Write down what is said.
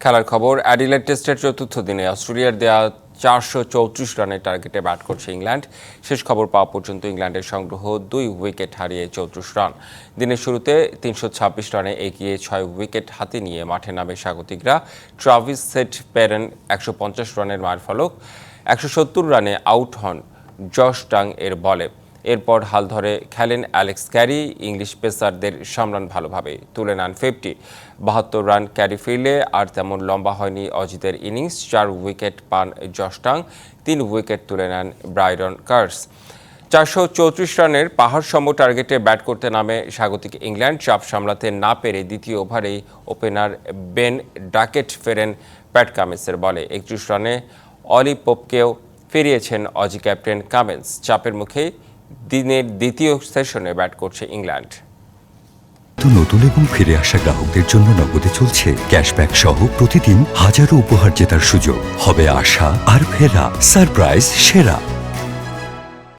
খেলার খবর। অ্যাডিলেড টেস্টের চতুর্থ দিনে অস্ট্রেলিয়ার দেয়া 434 রানের টার্গেটে ব্যাট করছে ইংল্যান্ড। শেষ খবর পাওয়া পর্যন্ত ইংল্যান্ডের সংগ্রহ 2 উইকেট হারিয়ে 34 রান। দিনের শুরুতে 326 রানে এগিয়ে 6 উইকেট হাতে নিয়ে মাঠে নামে স্বাগতিকরা। ট্রাভিস সেট পেরেন 150 রানের মারফলক 170 রানে আউট হন জশ টাং এর বলে। এরপর হাল ধরে খেলেন অ্যালেক্স ক্যারি। ইংলিশ পেসারদের সামলান ভালোভাবে, তুলে নেন 50। 72 রান ক্যারি ফিরলে আর তেমন লম্বা হয়নি অজিতের ইনিংস। 4 উইকেট পান জশ টাং, 3 উইকেট তুলে নেন ব্রাইডন কার্স। 434 রানের পাহাড়সম টার্গেটে ব্যাট করতে নামে স্বাগতিক ইংল্যান্ড। চাপ সামলাতে না পেরে দ্বিতীয় ওভারেই ওপেনার বেন ডাকেট ফেরেন প্যাট কামিন্সের বলে। 31 রানে অলি পোপকেও ফিরিয়েছেন অজি ক্যাপ্টেন কামিন্স। চাপের মুখে দিনের দ্বিতীয় সেশনে ব্যাট করছে ইংল্যান্ড। নতুন এবং ফিরে আসা গ্রাহকদের জন্য নগদে চলছে ক্যাশব্যাক সহ প্রতিদিন হাজারো উপহার জেতার সুযোগ। হবে আশা আর ফেরা, সারপ্রাইজ সেরা।